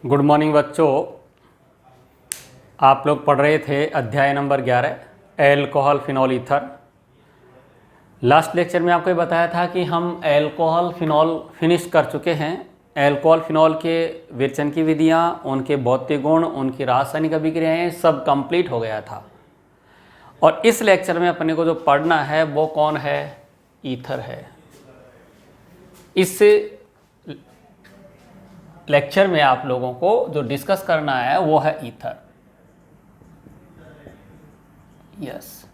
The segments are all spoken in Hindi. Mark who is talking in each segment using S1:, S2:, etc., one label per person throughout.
S1: गुड मॉर्निंग बच्चों। आप लोग पढ़ रहे थे अध्याय number 11 alcohol phenol ether. Last lecture में आपको ये बताया था कि हम एल्कोहल फिनॉल फिनिश कर चुके हैं। एल्कोहल फिनॉल के विरचन की विधियाँ, उनके भौतिक गुण, उनकी रासायनिक अभिक्रियाएँ सब कंप्लीट हो गया था। और इस लेक्चर में अपने को जो पढ़ना है वो कौन है? ईथर है। इस लेक्चर में आप लोगों को जो डिस्कस करना है वो है ईथर। यस,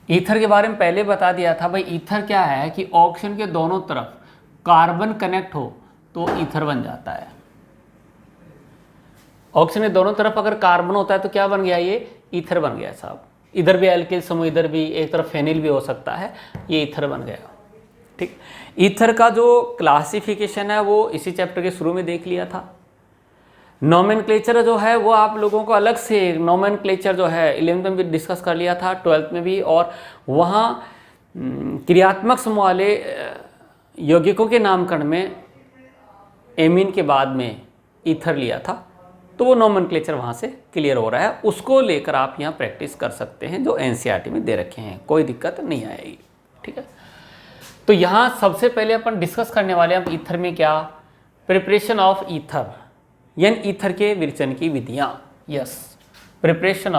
S1: ईथर के बारे में पहले बता दिया था भाई। ईथर क्या है कि ऑक्सीजन के दोनों तरफ कार्बन कनेक्ट हो तो ईथर बन जाता है। ऑक्सीजन के दोनों तरफ अगर कार्बन होता है तो क्या बन गया? ये ईथर बन गया साहब। इधर भी एल्किल समूह, इधर भी एक तरफ फेनिल भी हो सकता है, ये ईथर बन गया। ठीक, ईथर का जो क्लासिफिकेशन है वो इसी चैप्टर के शुरू में देख लिया था। नोमेनक्लेचर जो है वो आप लोगों को अलग से नोमेनक्लेचर जो है 11th में भी डिस्कस कर लिया था, 12th में भी। और वहाँ क्रियात्मक समूह वाले यौगिकों के नामकरण में एमीन के बाद में ईथर लिया था, तो वो नोमेनक्लेचर वहाँ से क्लियर हो रहा है। उसको लेकर आप यहाँ प्रैक्टिस कर सकते हैं जो एनसीईआरटी में दे रखे हैं, कोई दिक्कत नहीं आएगी। ठीक है, तो यहाँ सबसे पहले अपन डिस्कस करने वाले हैं ईथर में क्या? प्रिपरेशन ऑफ ईथर, यानी ईथर के विरचन की विधियाँ। यस, प्रिपरेशन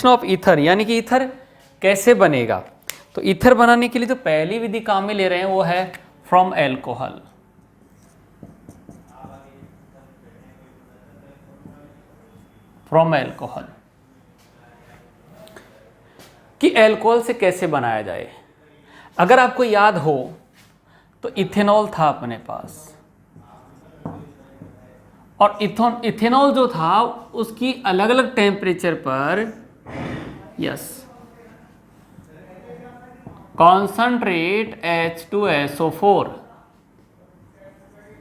S1: ऑफ ईथर, यानी कि ईथर कैसे बनेगा। तो ईथर बनाने के लिए तो पहली विधि काम में ले रहे हैं वो है फ्रॉम एल्कोहल। फ्रॉम एल्कोहल कि एल्कोहल से कैसे बनाया जाए। अगर आपको याद हो तो इथेनॉल था अपने पास, और इथेनॉल जो था उसकी अलग अलग टेम्परेचर पर यस कॉन्संट्रेट H2SO4,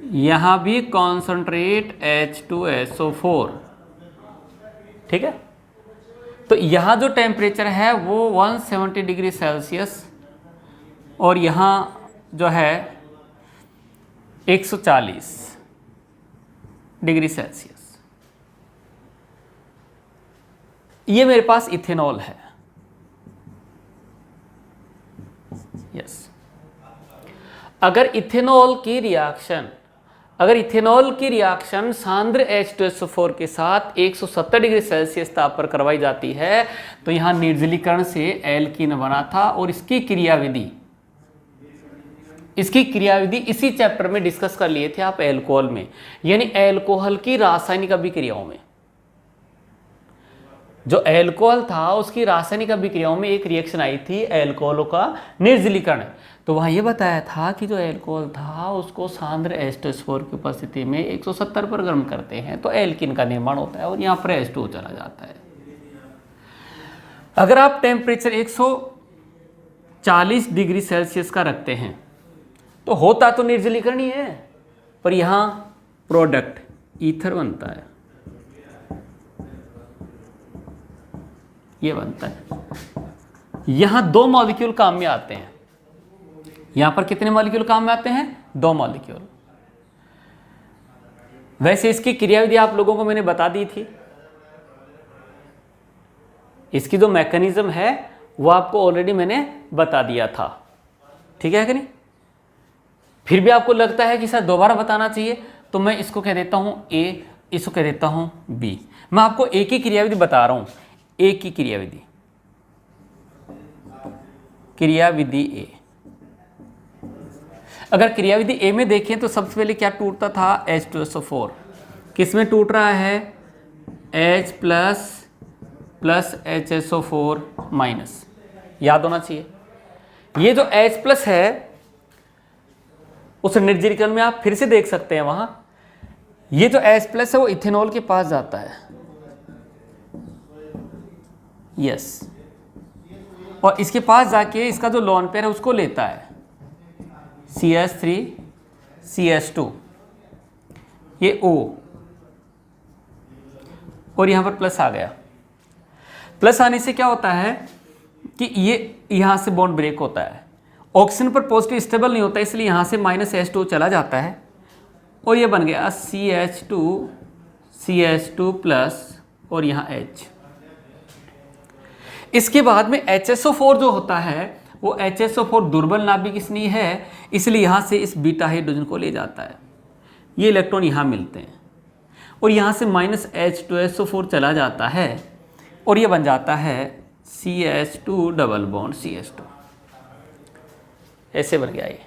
S1: यहां भी कॉन्संट्रेट H2SO4। ठीक है, तो यहाँ जो टेम्परेचर है वो 170 डिग्री सेल्सियस और यहाँ जो है 140 डिग्री सेल्सियस। ये मेरे पास इथेनॉल है। यस, अगर इथेनॉल की रिएक्शन सांद्र H2SO4 के साथ 170 डिग्री सेल्सियस ताप पर करवाई जाती है तो यहाँ निर्जलीकरण से एल्कीन बना था। और इसकी क्रियाविधि इसी चैप्टर में डिस्कस कर लिए थे आप एल्कोहल में, यानी एल्कोहल की रासायनिक अभिक्रियाओं में। जो एल्कोहल था उसकी रासायनिक अभिक्रियाओं में एक रिएक्शन आई थी एल्कोहलों का निर्जलीकरण। तो वहाँ ये बताया था कि जो एल्कोहल था उसको सांद्र H2SO4 की उपस्थिति में 170 पर गर्म करते हैं तो एल्किन का निर्माण होता है और यहाँ पर H2O चला जाता है। अगर आप टेम्परेचर 140 डिग्री सेल्सियस का रखते हैं तो होता तो निर्जलीकरण ही है, पर यहाँ प्रोडक्ट ईथर बनता है, ये बनता है। यहाँ 2 मॉलिक्यूल काम में आते हैं। यहाँ पर कितने मॉलिक्यूल काम में आते हैं? 2 मॉलिक्यूल। वैसे इसकी क्रियाविधि आप लोगों को मैंने बता दी थी। इसकी जो मैकेनिज्म है वो आपको ऑलरेडी मैंने बता दिया था। ठीक है कि नहीं? फिर भी आपको लगता है कि सर दोबारा बताना चाहिए, तो मैं इसको कह देता हूं ए, इसको कह देता हूं बी। मैं आपको एक ही क्रियाविधि बता रहा हूं, एक ही क्रियाविधि ए। अगर क्रियाविधि ए में देखें तो सबसे पहले क्या टूटता था? H2SO4। किस में टूट रहा है? H plus HSO4 minus. याद होना चाहिए। ये जो H प्लस है उस निर्जलीकरण में आप फिर से देख सकते हैं, वहां ये जो H प्लस है वो इथेनॉल के पास जाता है। यस, और इसके पास जाके इसका जो लोन पेयर है उसको लेता है CH3CH2, ये O, और यहाँ पर प्लस आ गया। प्लस आने से क्या होता है, कि ये यहाँ से बॉन्ड ब्रेक होता है, ऑक्सीजन पर पॉजिटिव स्टेबल नहीं होता, इसलिए यहाँ से -H2 चला जाता है और ये बन गया CH2 प्लस और यहाँ H। इसके बाद में HSO4 जो होता है वो HSO4 दुर्बल नाभिक स्नेही है, इसलिए यहाँ से इस बीटा हाइड्रोजन को ले जाता है, ये इलेक्ट्रॉन यहाँ मिलते हैं और यहाँ से -H2SO4 चला जाता है और ये बन जाता है CH2 डबल बॉन्ड CH2। ऐसे बन गया ये।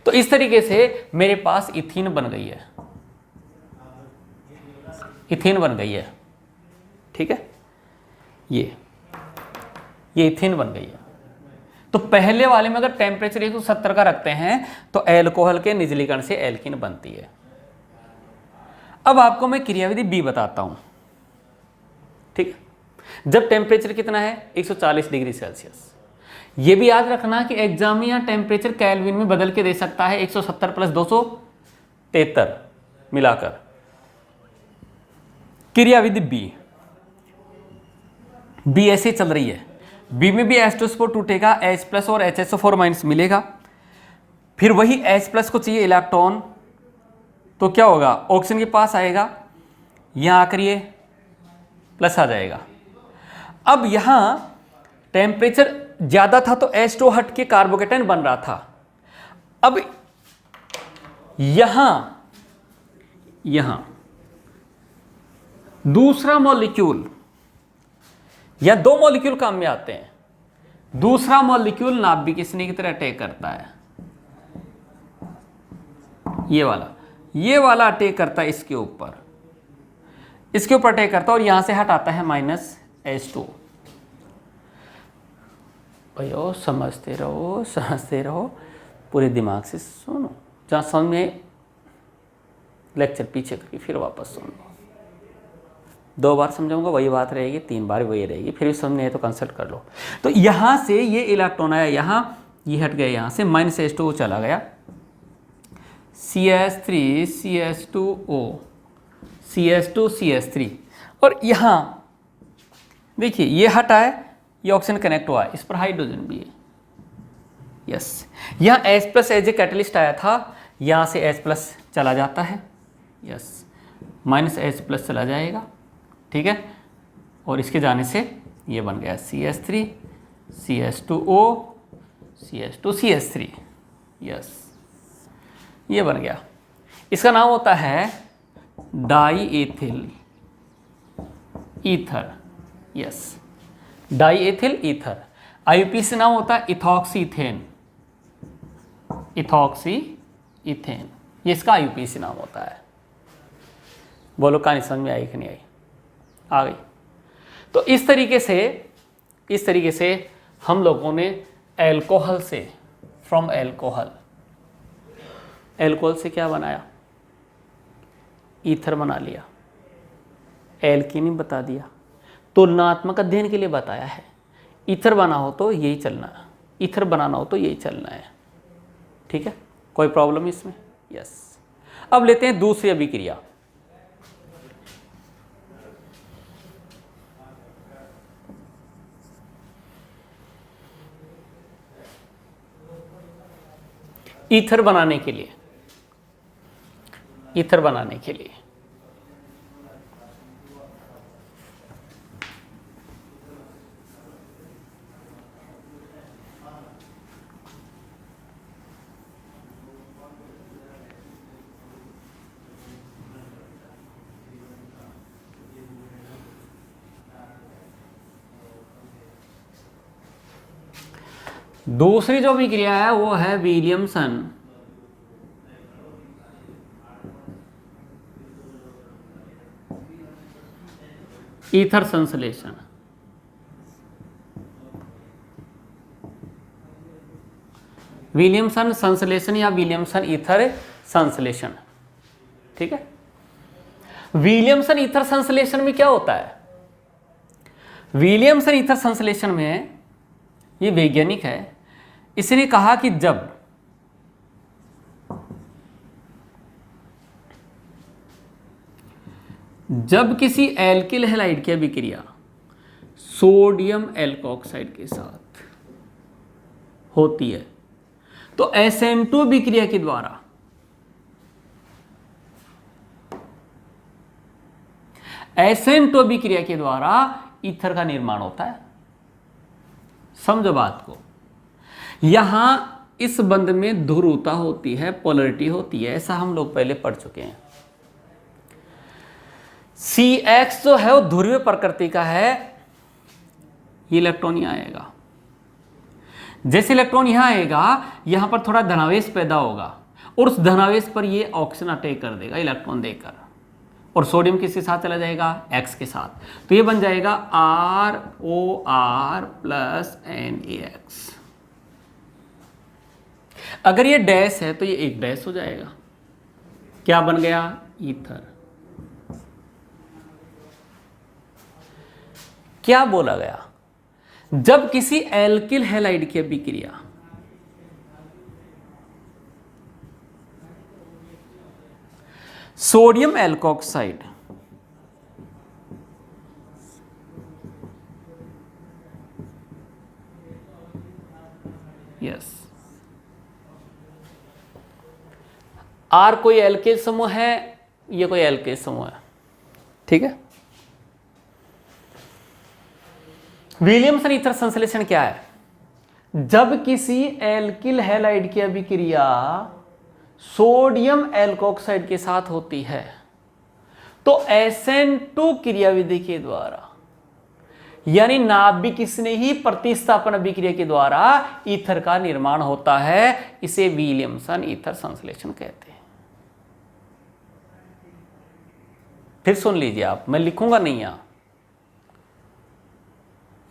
S1: तो इस तरीके से मेरे पास इथीन बन गई है, इथीन बन गई है, ठीक है, ये इथीन बन गई है। तो पहले वाले में अगर टेम्परेचर 170 का रखते हैं तो एल्कोहल के निजलीकरण से एल्कीन बनती है। अब आपको मैं क्रियाविधि बी बताता हूं, ठीक है। जब टेम्परेचर कितना है 140 डिग्री सेल्सियस, ये भी याद रखना कि एग्जाम में या टेम्परेचर केल्विन में बदल के दे सकता है, 170 प्लस 273 मिलाकर। क्रियाविधि बी ऐसे चल रही है, बी में भी H2SO4 टूटेगा, H प्लस और HSO4 माइनस मिलेगा, फिर वही H प्लस को चाहिए इलेक्ट्रॉन, तो क्या होगा, ऑक्सीजन के पास आएगा, यहां आकर ये प्लस आ जाएगा। अब यहां टेम्परेचर ज्यादा था तो H2 हट के कार्बोकेटाइन बन रहा था। अब यहां दूसरा मॉलिक्यूल या दो मॉलिक्यूल काम में आते हैं, दूसरा मॉलिक्यूल नाभिक स्नेही की तरह अटैक करता है, ये वाला अटैक करता है इसके ऊपर अटैक करता है और यहां से हटाता है -H2। भैया समझते रहो, पूरे दिमाग से सुनो, जहां समझ में लेक्चर पीछे करके फिर वापस सुनो। 2 बार समझाऊंगा वही बात रहेगी, 3 बार वही रहेगी, फिर भी समझ नहीं है तो कंसल्ट कर लो। तो यहां से ये इलेक्ट्रॉन आया, यहां ये हट गया, यहां से -H2 चला गया, CH3 CH2O CH2 CH3, और यहां देखिए ये हटा है, ये ऑक्सीजन कनेक्ट हुआ है, इस पर हाइड्रोजन भी है, यस। यहाँ H plus as a catalyst आया था, यहाँ से H प्लस चला जाता है, यस, -H प्लस चला जाएगा, ठीक है, और इसके जाने से ये बन गया CH3 CH2O CH2 CH3, yes, ये बन गया। इसका नाम होता है die ethyl ether, yes, die ethyl ether. IUPAC नाम होता है इथॉक्सी इथेन, ये इसका IUPAC नाम होता है। बोलो कहानी समझ में आई कि नहीं आई? आ गई। तो इस तरीके से हम लोगों ने एल्कोहल से, फ्रॉम एल्कोहल से क्या बनाया, ईथर बना लिया, एल्कीनी बता दिया, तुलनात्मक अध्ययन के लिए बताया है। ईथर बना हो तो यही चलना है, ईथर बनाना हो तो यही चलना है, ठीक है, कोई प्रॉब्लम इसमें? यस। अब लेते हैं दूसरी अभिक्रिया। ईथर बनाने के लिए दूसरी जो अभिक्रिया है वो है विलियमसन ईथर संश्लेषण। विलियमसन संश्लेषण या विलियमसन ईथर संश्लेषण, ठीक है। विलियमसन ईथर संश्लेषण में क्या होता है? विलियमसन ईथर संश्लेषण में ये वैज्ञानिक है, इसने कहा कि जब किसी एल्किल हैलाइड की अभिक्रिया सोडियम एल्कोक्साइड के साथ होती है तो SN2 अभिक्रिया के द्वारा SN2 अभिक्रिया के द्वारा ईथर का निर्माण होता है। समझो बात को, यहां इस बंध में ध्रुवता होती है, पोलरिटी होती है, ऐसा हम लोग पहले पढ़ चुके हैं। CX जो है वो ध्रुवीय प्रकृति का है, ये इलेक्ट्रॉन यहां आएगा। जैसे इलेक्ट्रॉन यहां आएगा, यहां पर थोड़ा धनावेश पैदा होगा और उस धनावेश पर ये ऑक्सीजन अटैक कर देगा इलेक्ट्रॉन देकर, और सोडियम किसके साथ चला जाएगा, X के साथ। तो ये बन जाएगा ROR प्लस NaX। अगर ये डैश है तो ये एक डैश हो जाएगा, क्या बन गया, ईथर। क्या बोला गया, जब किसी एल्किल हैलाइड की अभिक्रिया सोडियम एल्कोक्साइड यस आर कोई एल्किल समूह है, ये कोई एल्किल समूह है, ठीक है। विलियमसन ईथर संश्लेषण क्या है, जब किसी एल्किल हैलाइड की अभिक्रिया सोडियम एल्कोक्साइड के साथ होती है तो SN2 क्रियाविधि के द्वारा, यानी नाभिक स्नेही प्रतिस्थापन अभिक्रिया के द्वारा ईथर का निर्माण होता है। इसे विलियमसन ईथर संश्लेषण कहते हैं। फिर सुन लीजिए आप, मैं लिखूंगा नहीं यहां,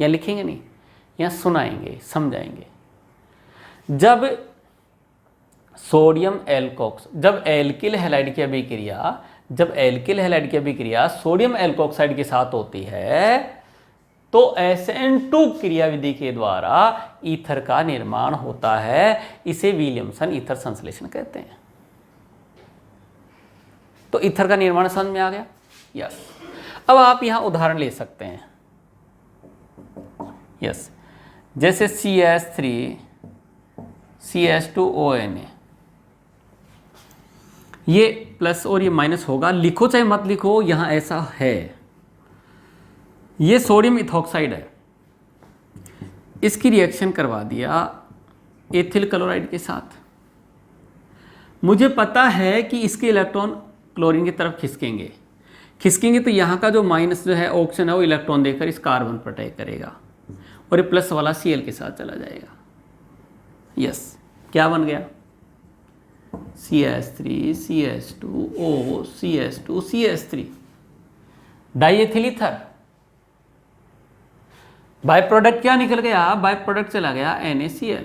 S1: या लिखेंगे नहीं, यहां सुनाएंगे, समझाएंगे। जब सोडियम एल्कोक्स, जब एल्किल हैलाइड की अभिक्रिया सोडियम एल्कोक्साइड के साथ होती है तो SN2 क्रियाविधि के द्वारा ईथर का निर्माण होता है। इसे विलियमसन ईथर संश्लेषण कहते हैं। तो ईथर का निर्माण समझ में आ गया, यस। अब आप यहां उदाहरण ले सकते हैं, यस, जैसे CH3 CH2ONA, ये प्लस और ये माइनस होगा, लिखो चाहे मत लिखो, यहां ऐसा है। ये सोडियम इथॉक्साइड है, इसकी रिएक्शन करवा दिया एथिल क्लोराइड के साथ। मुझे पता है कि इसके इलेक्ट्रॉन क्लोरीन की तरफ खिसकेंगे तो यहाँ का जो माइनस जो है ऑक्सीजन है वो इलेक्ट्रॉन देकर इस कार्बन पर अटैक करेगा और ये प्लस वाला Cl के साथ चला जाएगा। यस, क्या बन गया, CH3 CH2O CH2 CH3 diethyl ether. By product क्या निकल गया, बाय प्रोडक्ट चला गया NaCl।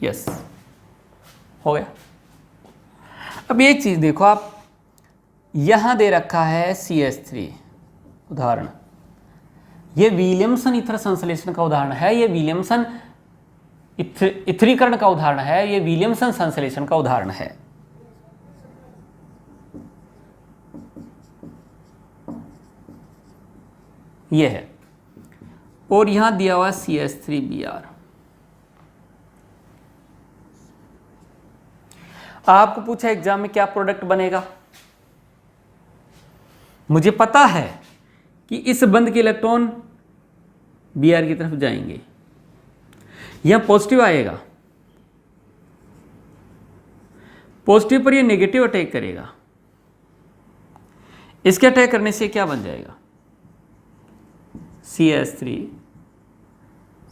S1: यस, हो गया। अब एक चीज देखो आप, यहां दे रखा है CH3 उदाहरण, ये विलियमसन ईथर संश्लेषण का उदाहरण है, ये विलियमसन इथरीकरण का उदाहरण है, ये विलियमसन संश्लेषण का उदाहरण है। ये है, और यहां दिया हुआ CH3Br। आपको पूछा एग्जाम में क्या प्रोडक्ट बनेगा, मुझे पता है कि इस बंध के इलेक्ट्रॉन Br की तरफ जाएंगे, यहां पॉजिटिव आएगा, पॉजिटिव पर ये नेगेटिव अटैक करेगा, इसके अटैक करने से क्या बन जाएगा, CH3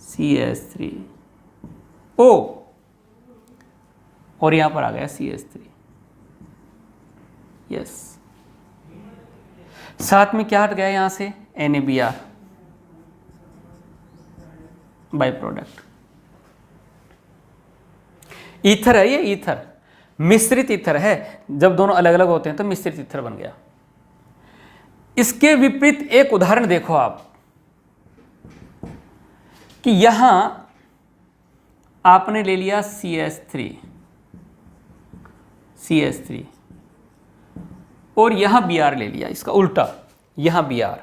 S1: CH3O, और यहां पर आ गया CH3। यस, साथ में क्या हट गया यहां से, NaBr बाय प्रोडक्ट। ईथर है, ये ईथर मिश्रित ईथर है, जब दोनों अलग अलग होते हैं तो मिश्रित ईथर बन गया। इसके विपरीत एक उदाहरण देखो आप, कि यहां आपने ले लिया CH3 और यहां Br ले लिया, इसका उल्टा, यहां Br,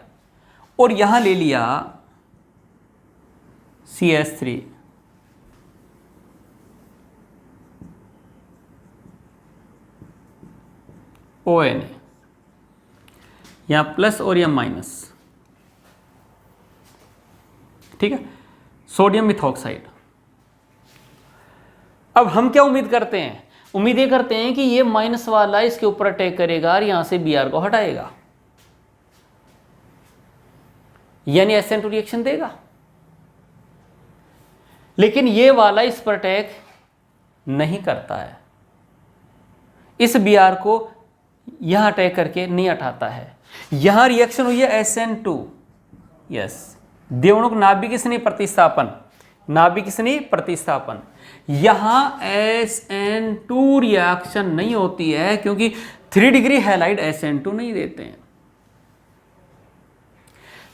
S1: और यहां ले लिया CH3 ONA, यहाँ प्लस और यहाँ माइनस, ठीक है, सोडियम मिथॉक्साइड। अब हम क्या उम्मीद करते हैं? उम्मीद ये करते हैं कि ये माइनस वाला इसके ऊपर अटैक करेगा और यहां से Br को हटाएगा, यानी SN2 रिएक्शन देगा। लेकिन ये वाला इस पर अटैक नहीं करता है, इस Br को यहां अटैक करके नहीं हटाता है। यहां रिएक्शन हुई है SN2, यस, द्विअणुक नाभिक स्नेह प्रतिस्थापन, नाभिक स्नेह प्रतिस्थापन। यहां SN2 रिएक्शन नहीं होती है क्योंकि 3 डिग्री हैलाइड SN2 नहीं देते हैं।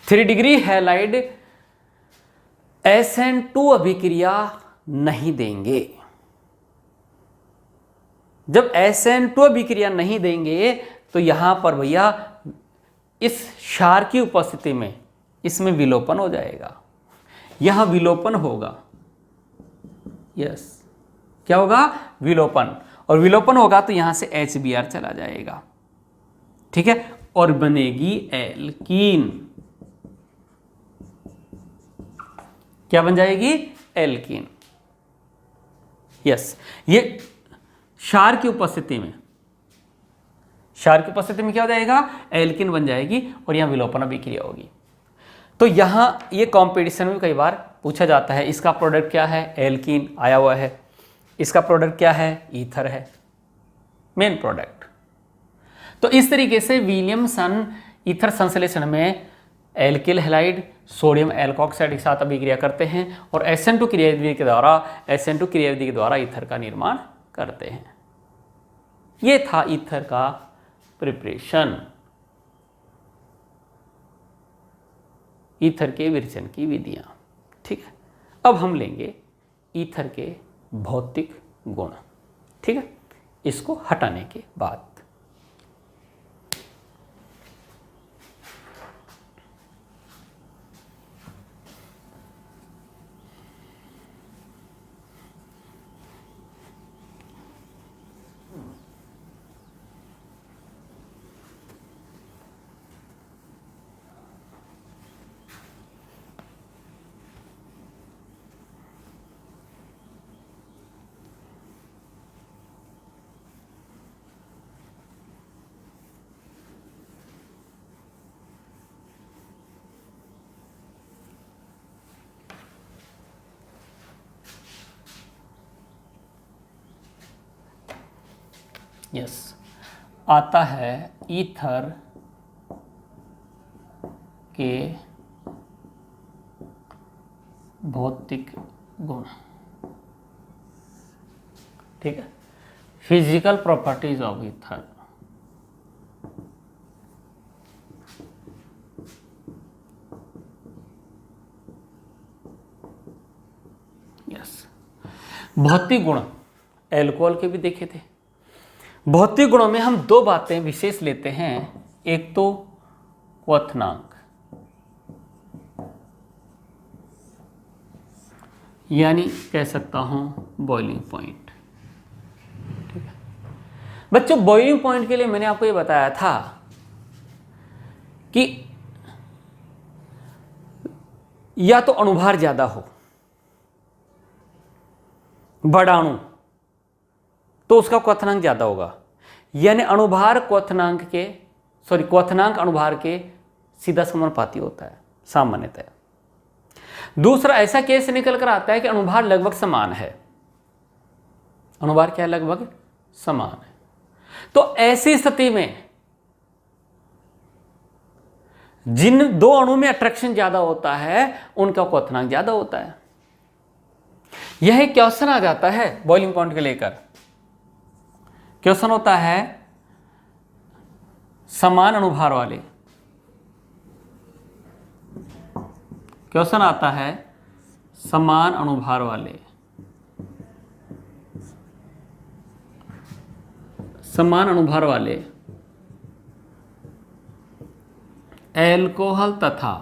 S1: 3 डिग्री हैलाइड SN2 अभिक्रिया नहीं देंगे। जब SN2 अभिक्रिया नहीं देंगे तो यहां पर भैया इस क्षार की उपस्थिति में इसमें विलोपन हो जाएगा, यहां विलोपन होगा, यस, क्या होगा? विलोपन। और विलोपन होगा तो यहां से HBr चला जाएगा, ठीक है, और बनेगी एल्कीन। क्या बन जाएगी? Alkene, yes. ये क्षार की उपस्थिति में, क्षार की उपस्थिति में क्या हो जाएगा? एल्कीन बन जाएगी और यहां विलोपन अभिक्रिया होगी। तो यहां ये कंपटीशन में कई बार पूछा जाता है, इसका प्रोडक्ट क्या है? एल्कीन आया हुआ है, इसका प्रोडक्ट क्या है? ईथर है, मेन प्रोडक्ट। तो इस तरीके से विलियमसन ईथर संश्लेषण में एल्किल हैलाइड सोडियम एल्कोक्साइड के साथ अभिक्रिया करते हैं और SN2 क्रियाविधि के द्वारा ईथर का निर्माण करते हैं। ये था ईथर का प्रिपरेशन, ईथर के विरचन की विधियां, ठीक है। अब हम लेंगे ईथर के भौतिक गुण, ठीक है, इसको हटाने के बाद। यस, आता है ईथर के भौतिक गुण, ठीक है, physical properties of ether. Yes, भौतिक गुण एल्कोहल के भी देखे थे। भौतिक गुणों में हम 2 बातें विशेष लेते हैं, एक तो क्वथनांक, यानी कह सकता हूं बॉइलिंग पॉइंट, ठीक है बच्चों। बॉइलिंग पॉइंट के लिए मैंने आपको ये बताया था कि या तो अणुभार ज्यादा हो, बड़ा अणु, तो उसका क्वथनांक ज्यादा होगा, यानी अणुभार क्वथनांक अणुभार के सीधा समानुपाती होता है सामान्यतः। दूसरा ऐसा केस निकल कर आता है कि अणुभार लगभग समान है, अणुभार क्या लगभग समान है। तो ऐसी स्थिति में जिन 2 अणु में अट्रैक्शन ज्यादा होता है उनका क्वथनांक ज्यादा होता है। यह क्वेश्चन आ जाता है बॉइलिंग पॉइंट के लेकर। क्वेश्चन होता है समान अणुभार वाले, क्वेश्चन आता है समान अणुभार वाले, समान अणुभार वाले एल्कोहल तथा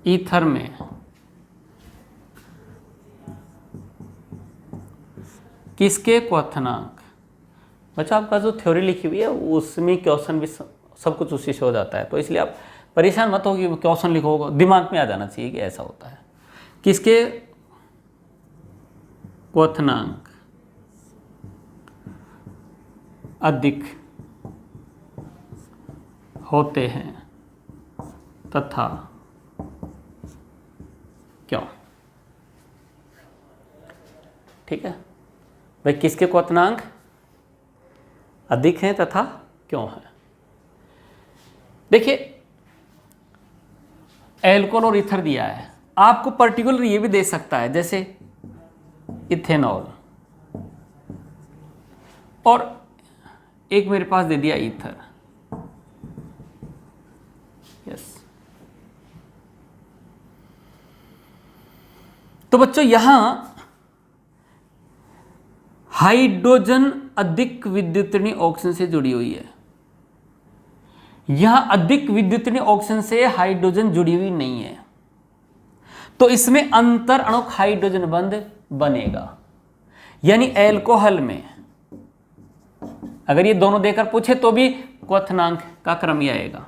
S1: ईथर में किसके क्वथनांक, बच्चा आपका जो थ्योरी लिखी हुई है उसमें क्वेश्चन भी सब कुछ उसी से हो जाता है, तो इसलिए आप परेशान मत हो कि क्वेश्चन लिखो, दिमाग में आ जाना चाहिए कि ऐसा होता है। किसके क्वथनांक अधिक होते हैं तथा क्यों। ठीक है भाई, किसके क्वथनांक अधिक हैं तथा क्यों है। देखिए एल्कोहल और ईथर दिया है, आपको पर्टिकुलर ये भी दे सकता है जैसे इथेनॉल, और एक मेरे पास दे दिया ईथर। यस, तो बच्चों यहां हाइड्रोजन अधिक विद्युतनीय ऑक्सीजन से जुड़ी हुई है, यहां अधिक विद्युतनीय ऑक्सीजन से हाइड्रोजन जुड़ी हुई नहीं है, तो इसमें अंतर अणुक हाइड्रोजन बंध बनेगा। यानी एल्कोहल में अगर ये दोनों देकर पूछे तो भी क्वथनांक का क्रम ही आएगा।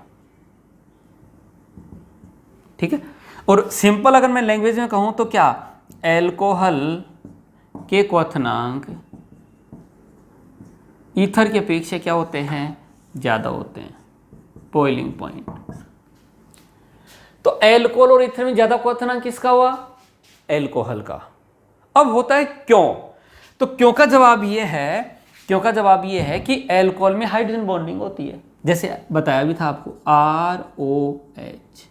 S1: ठीक है, और सिंपल अगर मैं लैंग्वेज में कहूं तो क्या, एल्कोहल के क्वथनांक ईथर की अपेक्षा क्या होते हैं, ज्यादा होते हैं। बॉइलिंग पॉइंट, तो एल्कोहल और ईथर में ज्यादा क्वथनांक किसका हुआ, एल्कोहल का। अब होता है क्यों, तो क्यों का जवाब ये है, क्यों का जवाब ये है कि एल्कोहल में हाइड्रोजन बॉन्डिंग होती है, जैसे बताया भी था आपको ROH,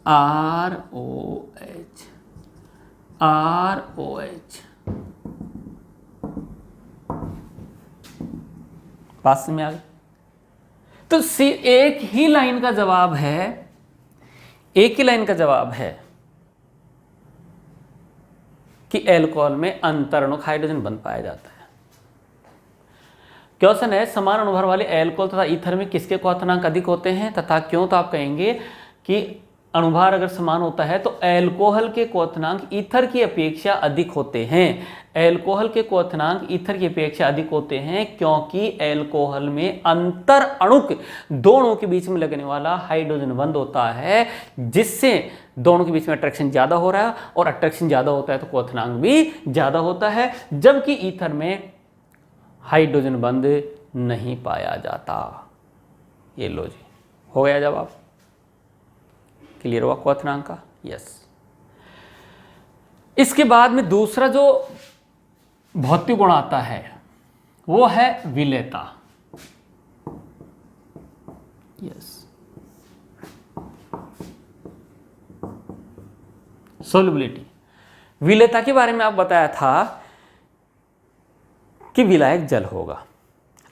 S1: ROH, ROH। पास में आ गए, तो एक ही लाइन का जवाब है, एक ही लाइन का जवाब है कि एल्कोहल में अंतरणुक हाइड्रोजन बंध पाया जाता है। क्वेश्चन है समान अणुभार वाले एल्कोहल तथा ईथर में किसके क्वथनांक अधिक होते हैं तथा क्यों, तो आप कहेंगे कि अणुभार अगर समान होता है तो एल्कोहल के क्वथनांक ईथर की अपेक्षा अधिक होते हैं। एल्कोहल के क्वथनांक ईथर की अपेक्षा अधिक होते हैं क्योंकि एल्कोहल में अंतर अणुक दोनों के बीच में लगने वाला हाइड्रोजन बंध होता है, जिससे दोनों के बीच में अट्रैक्शन ज्यादा हो रहा है, और अट्रैक्शन ज्यादा होता है तो क्वथनांक भी ज्यादा होता है, जबकि ईथर में हाइड्रोजन बंध नहीं पाया जाता। ये लो जी, हो गया जवाब, क्लियर हुआ क्वथनांक का। यस, इसके बाद में दूसरा जो भौतिक गुण आता है वो है विलेयता। Yes, solubility. विलेयता के बारे में आप बताया था कि विलायक जल होगा,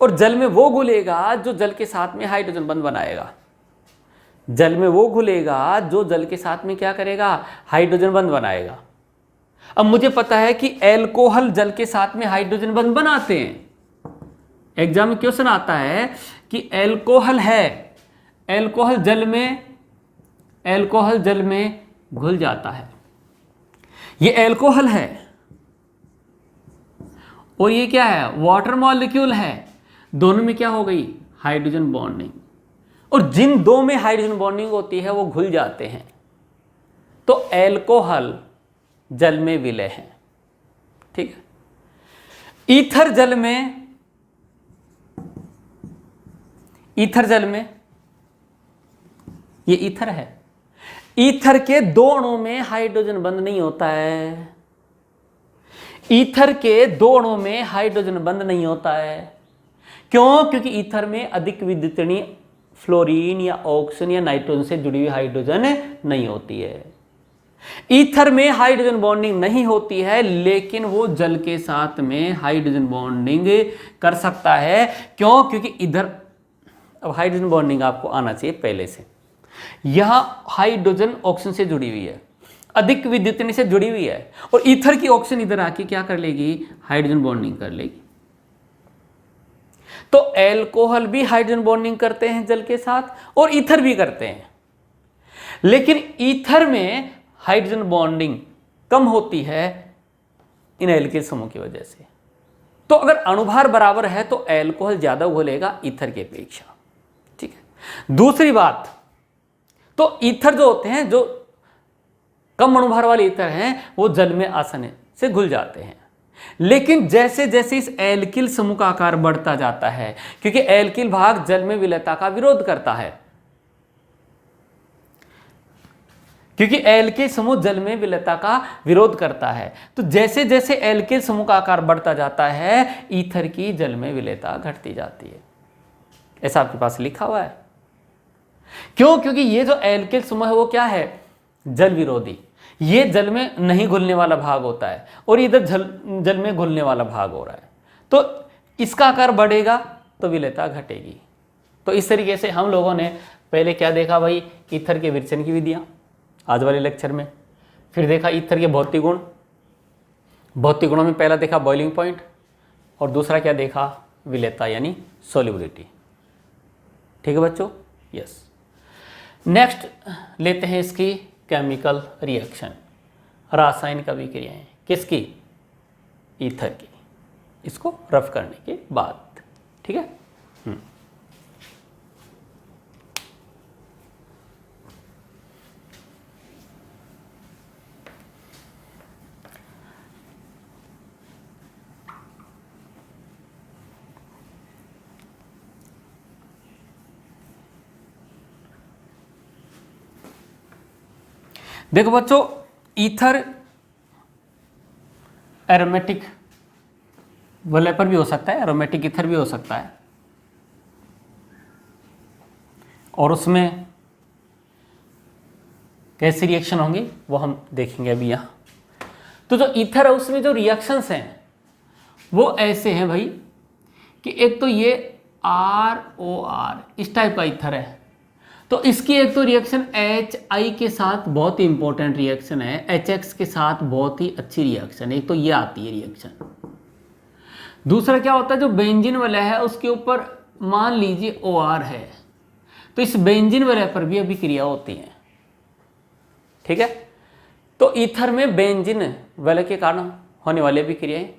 S1: और जल में वो घुलेगा जो जल के साथ में हाइड्रोजन बंध बनाएगा। जल में वो घुलेगा जो जल के साथ में क्या करेगा, हाइड्रोजन बंध बनाएगा। अब मुझे पता है कि एल्कोहल जल के साथ में हाइड्रोजन बंध बनाते हैं। एग्जाम में क्वेश्चन आता है कि एल्कोहल है, एल्कोहल जल में घुल जाता है। ये एल्कोहल है और ये क्या है, वाटर मॉलिक्यूल है। दोनों में क्या हो गई, हाइड्रोजन बॉन्डिंग, और जिन दो में हाइड्रोजन बॉन्डिंग होती है वो घुल जाते हैं, तो एल्कोहल जल में विलय है। ठीक है, ईथर जल में ये ईथर है, ईथर के दो अणुओं में हाइड्रोजन बंध नहीं होता है। ईथर के दो अणुओं में हाइड्रोजन बंध नहीं होता है। क्यों? क्योंकि ईथर में अधिक विद्युतनीय फ्लोरीन या ऑक्सीजन या नाइट्रोजन से जुड़ी हुई हाइड्रोजन नहीं होती है। ईथर में हाइड्रोजन बॉन्डिंग नहीं होती है, लेकिन वो जल के साथ में हाइड्रोजन बॉन्डिंग कर सकता है। क्यों? क्योंकि इधर अब हाइड्रोजन बॉन्डिंग आपको आना चाहिए पहले से। यहां हाइड्रोजन ऑक्सीजन से जुड़ी हुई है, अधिक विद्युतनीय से जुड़ी हुई है, और ईथर की ऑक्सीजन इधर आके क्या कर लेगी, हाइड्रोजन बॉन्डिंग कर लेगी। तो एल्कोहल भी हाइड्रोजन बॉन्डिंग करते हैं जल के साथ, और ईथर भी करते हैं। लेकिन ईथर में हाइड्रोजन बॉन्डिंग कम होती है इन एल्किल समूह की वजह से। तो अगर अणुभार बराबर है तो एल्कोहल ज्यादा घुलेगा ईथर की अपेक्षा। ठीक है। दूसरी बात, तो ईथर जो होते हैं, जो कम अणुभार वाले ईथर हैं, वो जल में आसानी से घुल जाते हैं। लेकिन जैसे जैसे इस एल्किल समूह का आकार बढ़ता जाता है, क्योंकि एल्किल भाग जल में विलयता का विरोध करता है, क्योंकि एल्किल समूह जल में विलयता का विरोध करता है, तो जैसे जैसे एल्किल समूह का आकार बढ़ता जाता है, ईथर की जल में विलयता घटती जाती है। ऐसा आपके पास लिखा हुआ है। क्यों? क्योंकि ये जो एल्किल समूह है वो क्या है? जल विरोधी। ये जल में नहीं घुलने वाला भाग होता है और इधर जल में घुलने वाला भाग हो रहा है, तो इसका आकार बढ़ेगा तो विलयता घटेगी। तो इस तरीके से हम लोगों ने पहले क्या देखा भाई? ईथर के विरचन की विधियां आज वाले लेक्चर में। फिर देखा ईथर के भौतिक गुण। भौतिक गुणों में पहला देखा बॉइलिंग पॉइंट और दूसरा क्या देखा? विलयता यानी सोल्युबिलिटी। ठीक है बच्चों? यस। नेक्स्ट लेते हैं इसकी केमिकल रिएक्शन, रासायनिक अभिक्रियाएं। किसकी? ईथर की। इसको रफ करने के बाद। ठीक है। देखो बच्चों, ईथर एरोमेटिक वलय पर भी हो सकता है, एरोमेटिक ईथर भी हो सकता है, और उसमें कैसी रिएक्शन होंगी वो हम देखेंगे अभी यहाँ। तो जो ईथर है उसमें जो रिएक्शंस हैं वो ऐसे हैं भाई कि एक तो ये ROR इस टाइप का ईथर है, तो इसकी एक तो रिएक्शन HI के साथ बहुत ही इंपॉर्टेंट रिएक्शन है, HX के साथ बहुत ही अच्छी रिएक्शन है। एक तो ये आती है रिएक्शन। दूसरा क्या होता है, जो बेंजीन वलय है उसके ऊपर मान लीजिए OR है, तो इस बेंजीन वलय पर भी अभिक्रिया होती है। ठीक है। तो ईथर में बेंजीन वलय के कारण होने वाली अभिक्रियाएं,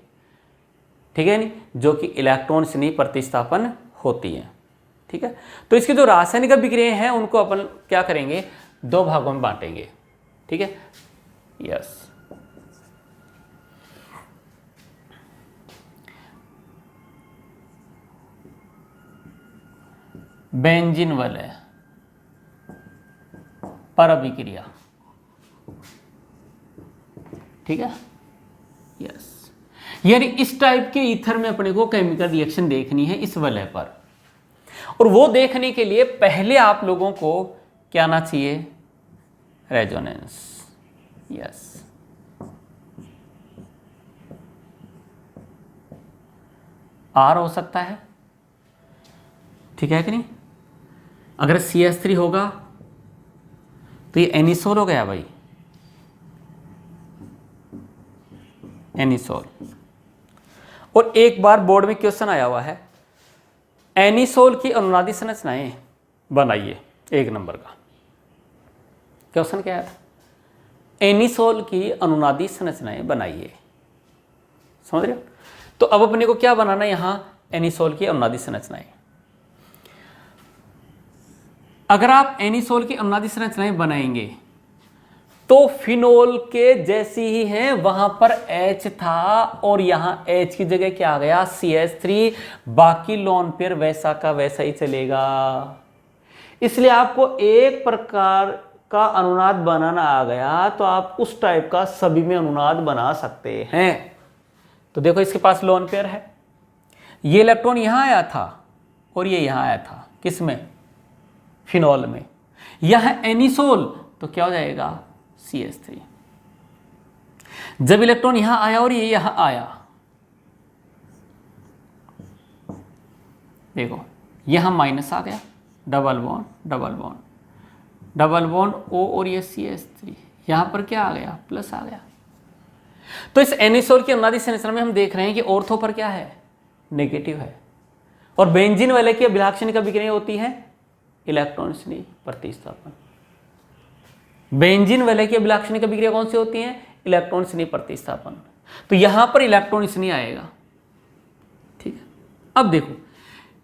S1: ठीक है नहीं, जो कि इलेक्ट्रॉन से नहीं प्रतिस्थापन होती है। ठीक है। तो इसकी जो रासायनिक अभिक्रियाएं हैं उनको अपन क्या करेंगे? दो भागों में बांटेंगे। ठीक है। यस। बेंजीन वलय पर अभिक्रिया। ठीक है। यस। यानी इस टाइप के ईथर में अपने को केमिकल रिएक्शन देखनी है इस वलय पर, और वो देखने के लिए पहले आप लोगों को क्या आना चाहिए? रेजोनेंस। यस। R हो सकता है, ठीक है कि नहीं? अगर CH3 होगा तो ये एनिसोल हो गया भाई, एनिसोल। और एक बार बोर्ड में क्वेश्चन आया हुआ है, एनिसोल की अनुनादी संरचनाएं बनाइए। 1 नंबर का क्वेश्चन क्या है? एनिसोल की अनुनादी संरचनाएं बनाइए। समझ रहे हो? तो अब अपने को क्या बनाना है यहां? एनिसोल की अनुनादी संरचनाएं। अगर आप एनिसोल की अनुनादी संरचनाएं बनाएंगे तो फिनोल के जैसी ही है, वहां पर H था और यहां H की जगह क्या आ गया? CH3। बाकी लोन पेयर वैसा का वैसा ही चलेगा। इसलिए आपको एक प्रकार का अनुनाद बनाना आ गया तो आप उस टाइप का सभी में अनुनाद बना सकते हैं। तो देखो इसके पास लोन पेयर है, ये इलेक्ट्रॉन यहां आया था और ये यहां आया था। किस में? फिनोल में। यह एनिसोल तो क्या हो जाएगा? CH3। जब इलेक्ट्रॉन यहां आया और ये यहां आया, देखो यहां माइनस आ गया, double bond double bond double bond O और ये CH3, यहां पर क्या आ गया? प्लस आ गया। तो इस एनिसोल की अनुनादी संरचना में हम देख रहे हैं कि ऑर्थो पर क्या है? नेगेटिव है, और बेंजीन वाले की अभिलाक्षणिक अभिक्रिया होती है इलेक्ट्रॉन से प्रतिस्थापन। बेंजीन वलय की अभिलाक्षणिक अभिक्रिया कौन सी होती है? इलेक्ट्रॉन स्नेह प्रतिस्थापन। तो यहां पर इलेक्ट्रॉन स्नेह आएगा। ठीक है, अब देखो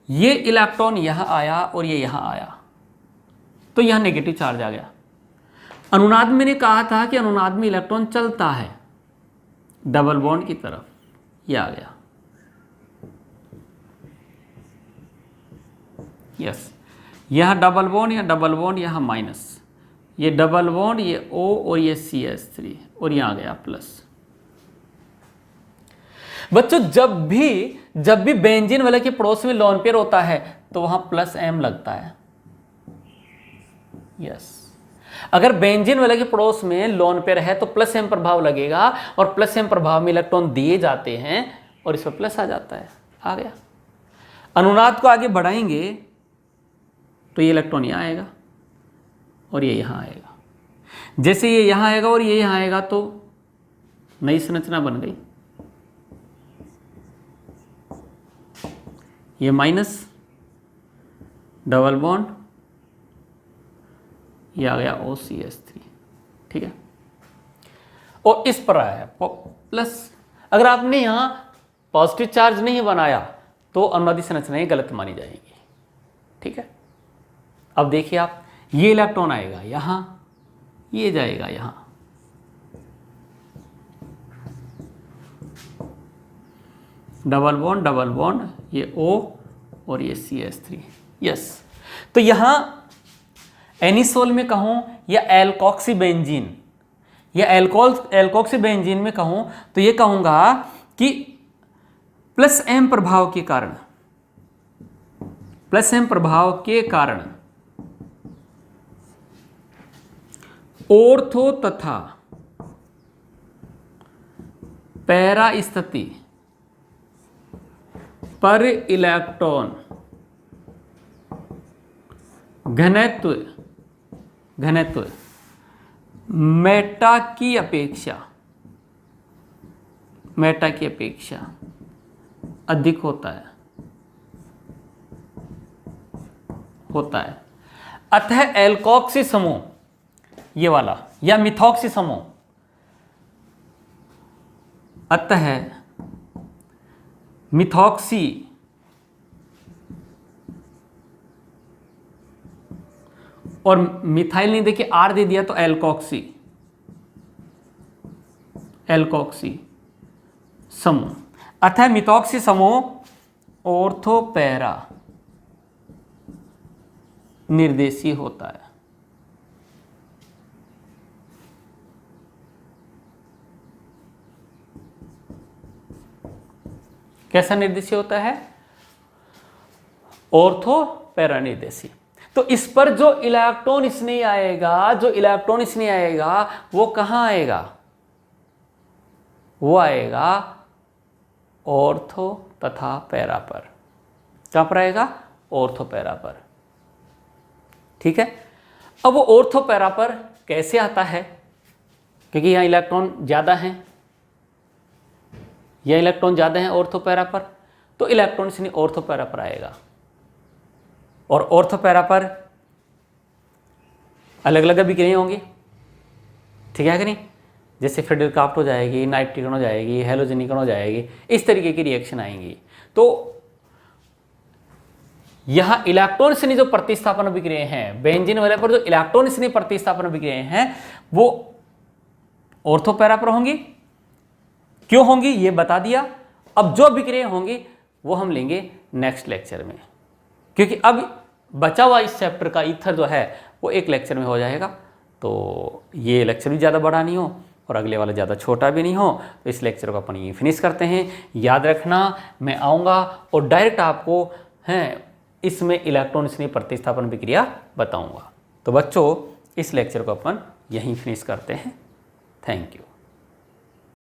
S1: ये इलेक्ट्रॉन यहां आया और ये यहां आया, तो यहां नेगेटिव चार्ज आ गया। अनुनाद में मैंने कहा था कि अनुनाद में इलेक्ट्रॉन चलता है डबल बॉन्ड की तरफ, ये आ गया। यस, यहां डबल बॉन्ड, या डबल बॉन्ड, यहां माइनस, ये डबल बॉन्ड, ये O और ये CH3 और यहां आ गया प्लस। बच्चों जब भी बेंजीन वलय के पड़ोस में लोन पेयर होता है तो वहां प्लस M लगता है। यस, अगर बेंजीन वलय के पड़ोस में लोन पेयर है तो प्लस M प्रभाव लगेगा, और प्लस M प्रभाव में इलेक्ट्रॉन दिए जाते हैं और इस पर प्लस आ जाता है। आ गया। अनुनाद को आगे बढ़ाएंगे तो ये इलेक्ट्रॉन यहां आएगा और ये यहां आएगा। जैसे ये यहां आएगा और ये यहां आएगा तो नई संरचना बन गई। ये माइनस, डबल बॉन्ड, ये आ गया OCH3। ठीक है, और इस पर आया है प्लस। अगर आपने यहां पॉजिटिव चार्ज नहीं बनाया तो अनुनादी संरचनाएं गलत मानी जाएंगी। ठीक है, अब देखिए आप, ये इलेक्ट्रॉन आएगा यहां, ये जाएगा यहां, डबल बॉन्ड, ये O और ये CH3। यस, तो यहां एनिसोल में कहूं या एल्कोक्सी बेंजीन या एल्कोक्सी बेंजीन में कहूं तो ये कहूंगा कि प्लस M प्रभाव के कारण ऑर्थो तथा पैरा स्थिति पर इलेक्ट्रॉन घनत्व मेटा की अपेक्षा अधिक होता है। अतः एल्कोक्सी समूह, ये वाला, या मिथॉक्सी समूह, अतः मिथॉक्सी और मिथाइल नहीं, देखिए R दे दिया तो एल्कोक्सी समूह, अतः मिथॉक्सी समूह ऑर्थो पैरा निर्देशी होता है। कैसा निर्देशी होता है? ऑर्थो पैरा निर्देशी। तो इस पर जो इलेक्ट्रॉन स्नेह आएगा वो कहां आएगा? वो आएगा ऑर्थो तथा पैरा पर। कहां पर आएगा? ऑर्थो पैरा पर। ठीक है, अब वो ऑर्थो पैरा पर कैसे आता है? क्योंकि यहां इलेक्ट्रॉन ज्यादा हैं, ऑर्थो पैरा पर, तो इलेक्ट्रॉन स्नेह ऑर्थो पैरा पर आएगा। और ऑर्थो पैरा पर अलग अलग अभिक्रियाएं होंगी। ठीक है कि नहीं? जैसे फ्रेडरक्राफ्ट हो जाएगी, नाइट्रिकन हो जाएगी, हेलोजनिकन हो जाएगी, इस तरीके की रिएक्शन आएंगी। तो यहां इलेक्ट्रॉन स्नेह जो प्रतिस्थापन अभिक्रियाएं हैं, बेंजीन वलय पर जो इलेक्ट्रॉन स्नेह प्रतिस्थापन अभिक्रियाएं हैं वो ऑर्थो पैरा पर होंगी। क्यों होंगी ये बता दिया। अब जो अभिक्रियाएं होंगी वो हम लेंगे नेक्स्ट लेक्चर में, क्योंकि अब बचा हुआ इस चैप्टर का ईथर जो है वो एक लेक्चर में हो जाएगा। तो ये लेक्चर भी ज़्यादा बड़ा नहीं हो और अगले वाला ज़्यादा छोटा भी नहीं हो, तो इस लेक्चर को अपन ये फिनिश करते हैं। याद रखना, मैं आऊँगा और डायरेक्ट आपको इसमें इलेक्ट्रॉन स्नेह प्रतिस्थापन प्रक्रिया बताऊँगा। तो बच्चों इस लेक्चर को अपन यहीं फिनिश करते हैं। Thank you.